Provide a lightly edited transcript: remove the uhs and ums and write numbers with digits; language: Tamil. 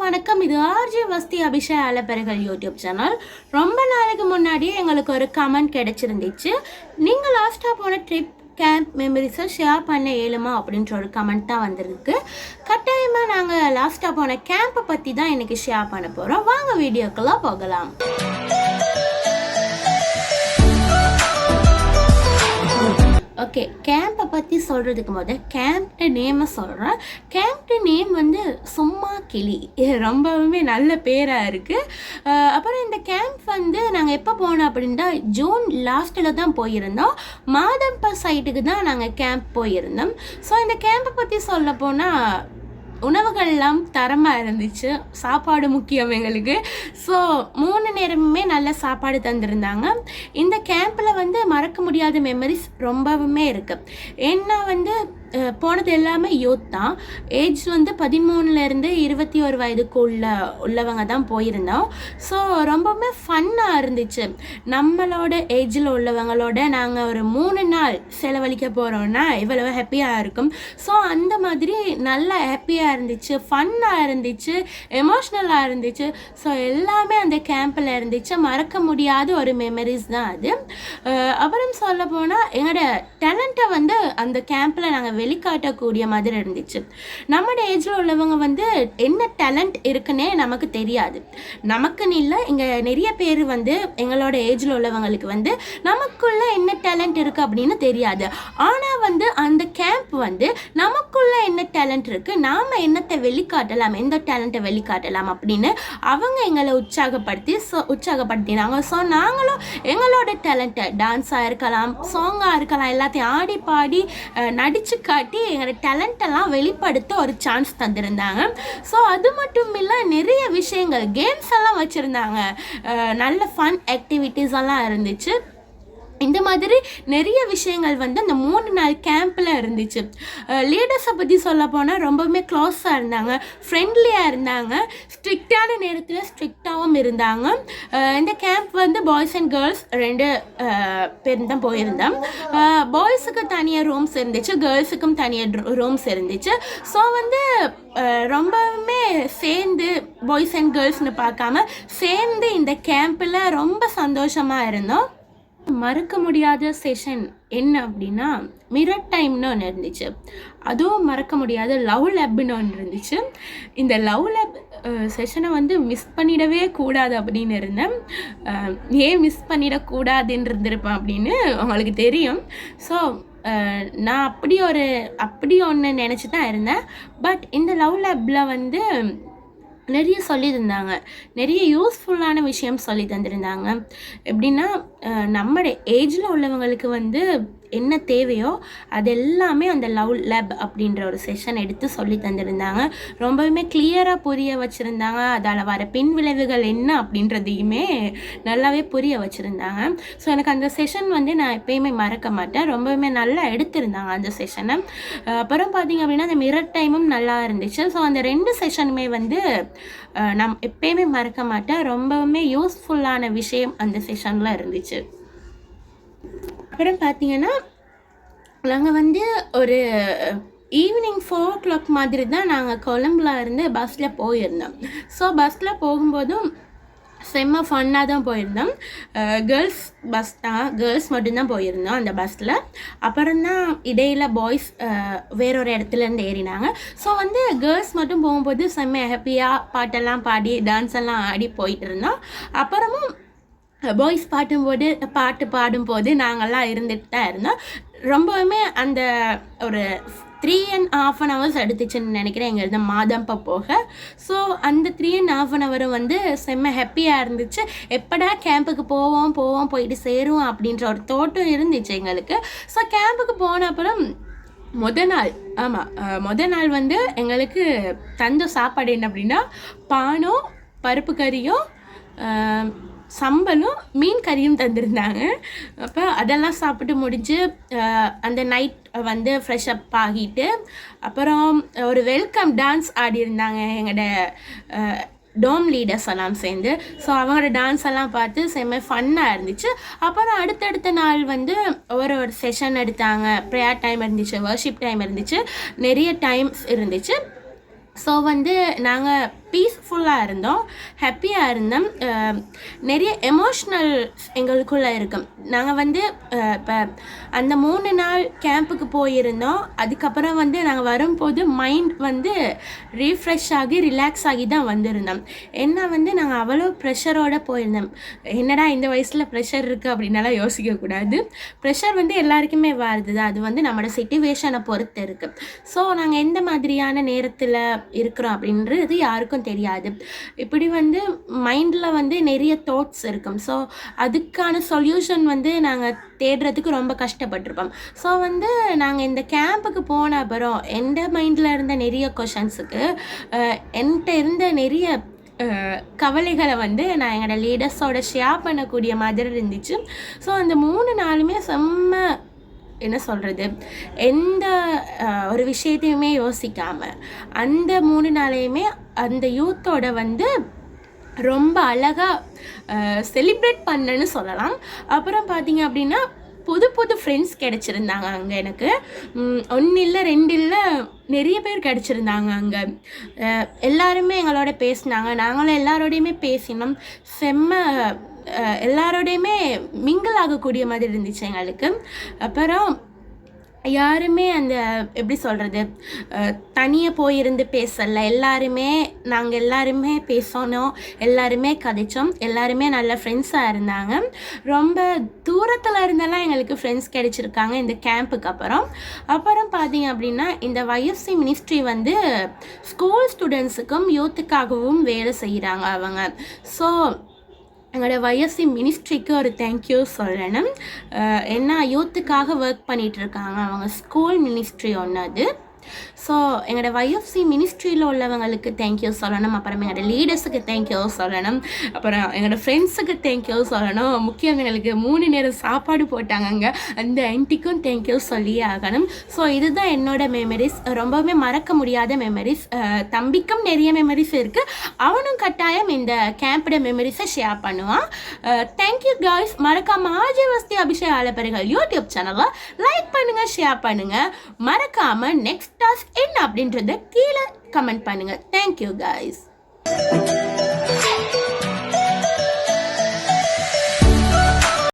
வணக்கம். இது ஆர்ஜே வஸ்தி அபிஷா ஆலப்பெருகள் யூடியூப் சேனல். ரொம்ப நாளைக்கு முன்னாடியே எங்களுக்கு ஒரு கமெண்ட் கிடைச்சிருந்துச்சு. நீங்கள் லாஸ்ட்டாக போன ட்ரிப் கேம்ப் மெமரிஸை ஷேர் பண்ண இயலுமா அப்படின்ற ஒரு கமெண்ட் தான் வந்திருக்கு. கட்டாயமாக நாங்கள் லாஸ்ட்டாக போன கேம்பை பற்றி தான் இன்றைக்கி ஷேர் பண்ண போகிறோம். வாங்க வீடியோக்கெல்லாம் போகலாம். ஓகே, கேம்பை பற்றி சொல்கிறதுக்கு முதல் கேம்ப்ட நேமை சொல்கிறேன். கேம்ப்ட நேம் வந்து சும்மா கிளி, ரொம்பவுமே நல்ல பேராக இருக்குது. அப்புறம் இந்த கேம்ப் வந்து நாங்கள் எப்போ போனோம் அப்படின்னா ஜூன் லாஸ்ட்டில் தான் போயிருந்தோம். மாதம்பா சைட்டுக்கு தான் நாங்கள் கேம்ப் போயிருந்தோம். ஸோ இந்த கேம்பை பற்றி சொல்ல போனால் உணவுகள்லாம் தரமாக இருந்துச்சு. சாப்பாடு முக்கியம் எங்களுக்கு. ஸோ 3 நேரமுமே நல்ல சாப்பாடு தந்திருந்தாங்க. இந்த கேம்பில் வந்து மறக்க முடியாத மெமரிஸ் ரொம்பவுமே இருக்குது. ஏன்னா வந்து போனது எல்லாமே யூத் தான். ஏஜ் வந்து 13லேருந்து 21 வயதுக்கு உள்ளவங்க தான் போயிருந்தோம். ஸோ ரொம்பவுமே ஃபன்னாக இருந்துச்சு. நம்மளோட ஏஜில் உள்ளவங்களோட நாங்கள் ஒரு 3 நாள் செலவழிக்க போகிறோன்னா இவ்வளவு ஹாப்பியாக இருக்கும். ஸோ அந்த மாதிரி நல்லா ஹாப்பியாக இருந்துச்சு, ஃபன்னாக இருந்துச்சு, எமோஷ்னலாக இருந்துச்சு. ஸோ எல்லாமே அந்த கேம்பில் இருந்துச்சு. மறக்க முடியாத ஒரு மெமரிஸ் தான் அது. அப்புறம் சொல்ல போனால் எங்களோட டேலண்ட்டை வந்து அந்த கேம்பில் நாங்கள் வெளிக்காட்டக்கூடிய மாதிரி இருந்துச்சு. நம்மளோட ஏஜில் உள்ளவங்க வந்து என்ன டேலண்ட் இருக்குன்னே நமக்கு தெரியாது. நமக்குன்னு இல்லை, இங்கே நிறைய பேர் வந்து எங்களோட ஏஜில் உள்ளவங்களுக்கு வந்து நமக்குள்ளே என்ன டேலண்ட் இருக்குது அப்படின்னு தெரியாது. ஆனால் வந்து அந்த கேம்ப் வந்து நமக்குள்ளே என்ன டேலண்ட் இருக்குது, நாம் என்னத்தை வெளிக்காட்டலாம், எந்த டேலண்ட்டை வெளிக்காட்டலாம் அப்படின்னு அவங்க எங்களை உற்சாகப்படுத்தினாங்க. ஸோ நாங்களும் எங்களோட டேலண்ட்டை டான்ஸாக இருக்கலாம், சாங்காக இருக்கலாம், எல்லாத்தையும் ஆடி பாடி நடித்து காட்டி எங்களோட டேலண்டெல்லாம் வெளிப்படுத்த ஒரு சான்ஸ் தந்திருந்தாங்க. ஸோ அது மட்டும் இல்லை, நிறைய விஷயங்கள் கேம்ஸ் எல்லாம் வச்சுருந்தாங்க. நல்ல ஃபன் ஆக்டிவிட்டீஸ் எல்லாம் இருந்துச்சு. இந்த மாதிரி நிறைய விஷயங்கள் வந்து அந்த 3 நாள் கேம்பில் இருந்துச்சு. லீடர்ஸை பற்றி சொல்ல போனால் ரொம்பவுமே க்ளோஸாக இருந்தாங்க, ஃப்ரெண்ட்லியாக இருந்தாங்க, ஸ்ட்ரிக்டான நேரத்தில் ஸ்ட்ரிக்டாகவும் இருந்தாங்க. இந்த கேம்ப் வந்து பாய்ஸ் அண்ட் கேர்ள்ஸ் 2 பேர் தான் போயிருந்தோம். பாய்ஸுக்கு தனியாக ரூம்ஸ் இருந்துச்சு, கேர்ள்ஸுக்கும் தனியாக ரூம்ஸ் இருந்துச்சு. ஸோ வந்து ரொம்பவுமே சேர்ந்து பாய்ஸ் அண்ட் கேர்ள்ஸ்னு பார்க்காம சேர்ந்து இந்த கேம்பில் ரொம்ப சந்தோஷமாக இருந்தோம். மறக்க முடியாத செஷன் என்ன அப்படின்னா மிரர் டைம்னு ஒன்று இருந்துச்சு. அதுவும் மறக்க முடியாத லவ் லேப்னு ஒன்று இருந்துச்சு. இந்த லவ் லேப் செஷனை வந்து மிஸ் பண்ணிடவே கூடாது அப்படின்னு இருந்தேன். ஏன் மிஸ் பண்ணிடக்கூடாதுன்னு இருந்திருப்பேன் அப்படின்னு உங்களுக்கு தெரியும். ஸோ நான் அப்படி ஒன்று நினச்சி தான் இருந்தேன். பட் இந்த லவ் லேப்பில் வந்து நிறைய சொல்லி தந்தாங்க, நிறைய யூஸ்ஃபுல்லான விஷயம் சொல்லி தந்திருந்தாங்க. எப்படின்னா நம்மளோட ஏஜில் உள்ளவங்களுக்கு வந்து என்ன தேவையோ அது எல்லாமே அந்த லவ் லேப் அப்படின்ற ஒரு செஷன் எடுத்து சொல்லி தந்திருந்தாங்க. ரொம்பவுமே கிளியராக புரிய வச்சுருந்தாங்க. அதால் வர பின் விளைவுகள் என்ன அப்படின்றதையுமே நல்லாவே புரிய வச்சுருந்தாங்க. ஸோ எனக்கு அந்த செஷன் வந்து நான் எப்பயுமே மறக்க மாட்டேன். ரொம்பவுமே நல்லா எடுத்திருந்தாங்க அந்த செஷனை. அப்புறம் பார்த்திங்க அப்படின்னா அந்த மிரர் டைமும் நல்லா இருந்துச்சு. ஸோ அந்த 2 செஷனுமே வந்து நான் எப்பயுமே மறக்க மாட்டேன். ரொம்பவுமே யூஸ்ஃபுல்லான விஷயம் அந்த செஷனில் இருந்துச்சு. அப்புறம் பார்த்தீங்கன்னா நாங்கள் வந்து ஒரு ஈவினிங் 4 o'clock மாதிரி தான் நாங்கள் கொலம்புல இருந்து பஸ்ஸில் போயிருந்தோம். ஸோ பஸ்ஸில் போகும்போதும் செம்ம ஃபன்னாக தான் போயிருந்தோம். கேர்ள்ஸ் பஸ் தான், கேர்ள்ஸ் மட்டும்தான் போயிருந்தோம் அந்த பஸ்ஸில். அப்புறம்தான் இடையில் பாய்ஸ் வேறொரு இடத்துலேருந்து ஏறினாங்க. ஸோ வந்து கேர்ள்ஸ் மட்டும் போகும்போது செம்ம ஹாப்பியாக பாட்டெல்லாம் பாடி டான்ஸ் எல்லாம் ஆடி போயிட்டு இருந்தோம். அப்புறமும் பாய்ஸ் பாட்டு பாடும்போது நாங்கள்லாம் இருந்துட்டு தான் இருந்தோம். ரொம்பவுமே அந்த ஒரு 3.5 hours எடுத்துச்சுன்னு நினைக்கிறேன் எங்கள் மாதம்பா போக. ஸோ அந்த 3.5 hour வந்து செம்ம ஹாப்பியாக இருந்துச்சு. எப்படா கேம்புக்கு போவோம் போயிட்டு சேருவோம் அப்படின்ற ஒரு தோட்டம் இருந்துச்சு எங்களுக்கு. ஸோ கேம்புக்கு போன அப்புறம் முத நாள் வந்து எங்களுக்கு தந்த சாப்பாடு என்ன அப்படின்னா பானும் பருப்பு கறியும் சம்பலும் மீன் கறியும் தந்திருந்தாங்க. அப்போ அதெல்லாம் சாப்பிட்டு முடிஞ்சு அந்த நைட் வந்து ஃப்ரெஷ் அப் ஆகிட்டு அப்புறம் ஒரு வெல்கம் டான்ஸ் ஆடியிருந்தாங்க எங்களோட டோம் லீடர்ஸ் எல்லாம் சேர்ந்து. ஸோ அவங்களோட டான்ஸ் எல்லாம் பார்த்து செம்ம ஃபன்னாக இருந்துச்சு. அப்புறம் அடுத்தடுத்த நாள் வந்து ஒரு செஷன் எடுத்தாங்க. ப்ரேயர் டைம் இருந்துச்சு, வர்ஷிப் டைம் இருந்துச்சு, நிறைய டைம்ஸ் இருந்துச்சு. ஸோ வந்து நாங்கள் பீஸ்ஃபுல்லாக இருந்தோம், ஹாப்பியாக இருந்தோம். நிறைய எமோஷ்னல் எங்களுக்குள்ளே இருக்கும். நாங்கள் வந்து இப்போ அந்த 3 நாள் கேம்புக்கு போயிருந்தோம். அதுக்கப்புறம் வந்து நாங்கள் வரும்போது மைண்ட் வந்து ரீஃப்ரெஷ் ஆகி ரிலாக்ஸ் ஆகி தான் வந்திருந்தோம். ஏன்னா வந்து நாங்கள் அவ்வளோ ப்ரெஷரோடு போயிருந்தோம். என்னடா இந்த வயசில் ப்ரெஷர் இருக்குது அப்படின்னாலாம் யோசிக்கக்கூடாது. ப்ரெஷர் வந்து எல்லாருக்குமே வருது தான், அது வந்து நம்மளோட சிச்சுவேஷனை பொறுத்து இருக்குது. ஸோ நாங்கள் எந்த மாதிரியான நேரத்தில் இருக்கிறோம் அப்படின்றது யாருக்கும் தெரியாது. இப்படி வந்து மைண்டில் வந்து நிறைய தாட்ஸ் இருக்கும். ஸோ அதுக்கான சொல்யூஷன் வந்து நாங்கள் தேடுறதுக்கு ரொம்ப கஷ்டப்பட்டிருப்போம். ஸோ வந்து நாங்கள் இந்த கேம்புக்கு போன அப்புறம் எந்த மைண்டில் இருந்த நிறைய கொஷன்ஸுக்கு என்கிட்ட இருந்த நிறைய கவலைகளை வந்து நான் எங்களோட லீடர்ஸோட ஷேர் பண்ணக்கூடிய மாதிரி இருந்துச்சு. ஸோ அந்த 3 நாளுமே செம்ம என்ன சொல்கிறது, எந்த ஒரு விஷயத்தையுமே யோசிக்காமல் அந்த 3 நாளையுமே அந்த யூத்தோட வந்து ரொம்ப அழகாக செலிப்ரேட் பண்ணேன்னு சொல்லலாம். அப்புறம் பார்த்தீங்க அப்படின்னா புது ஃப்ரெண்ட்ஸ் கிடச்சிருந்தாங்க அங்கே. எனக்கு 1 இல்லை 2 இல்லை நிறைய பேர் கிடச்சிருந்தாங்க அங்கே. எல்லாருமே எங்களோட பேசினாங்க, நாங்களும் எல்லாரோடையுமே பேசினோம். எல்லாரோடையுமே மிங்கிள் ஆகக்கூடிய மாதிரி இருந்துச்சு எங்களுக்கு. அப்புறம் யாருமே அந்த எப்படி சொல்கிறது, தனியாக போயிருந்து பேசலை. நாங்கள் எல்லாருமே பேசணும், எல்லாருமே கதைச்சோம், எல்லாருமே நல்ல ஃப்ரெண்ட்ஸாக இருந்தாங்க. ரொம்ப தூரத்தில் இருந்தெல்லாம் எங்களுக்கு ஃப்ரெண்ட்ஸ் கிடைச்சிருக்காங்க இந்த கேம்புக்கு அப்புறம் பார்த்தீங்க அப்படின்னா இந்த YFC மினிஸ்ட்ரி வந்து ஸ்கூல் ஸ்டூடெண்ட்ஸுக்கும் யூத்துக்காகவும் வேலை செய்கிறாங்க அவங்க. ஸோ எங்களோட YFC மினிஸ்ட்ரிக்கு ஒரு தேங்க்யூ சொல்லணும். ஏன்னா யூத்துக்காக ஒர்க் பண்ணிகிட்ருக்காங்க அவங்க. ஸ்கூல் மினிஸ்ட்ரி ஒன்று அது. ஸோ எங்களோட YFC மினிஸ்ட்ரியில் உள்ளவங்களுக்கு தேங்க்யூ சொல்லணும். அப்புறம் எங்களோட லீடர்ஸுக்கு தேங்க்யூ சொல்லணும். அப்புறம் எங்களோட ஃப்ரெண்ட்ஸுக்கு தேங்க்யூ சொல்லணும். முக்கியம் எங்களுக்கு 3 நேரம் சாப்பாடு போட்டாங்க, அந்த ஆன்ட்டிக்கும் தேங்க்யூ சொல்லியே ஆகணும். ஸோ இதுதான் என்னோட மெமரிஸ், ரொம்பவுமே மறக்க முடியாத மெமரிஸ். தம்பிக்கும் நிறைய மெமரிஸ் இருக்குது, அவனும் கட்டாயம் இந்த கேம்போட மெமரிஸை ஷேர் பண்ணுவான். Thank you guys. மறக்காம ஆஜிவஸ்தி அபிஷேக் ஆலப்பரிகள் யூடியூப் சேனலை லைக் பண்ணுங்கள், ஷேர் பண்ணுங்கள். மறக்காமல் நெக்ஸ்ட் டாஸ்க் என்ன அப்படின்றத கீழே கமெண்ட் பண்ணுங்கள். Thank you guys.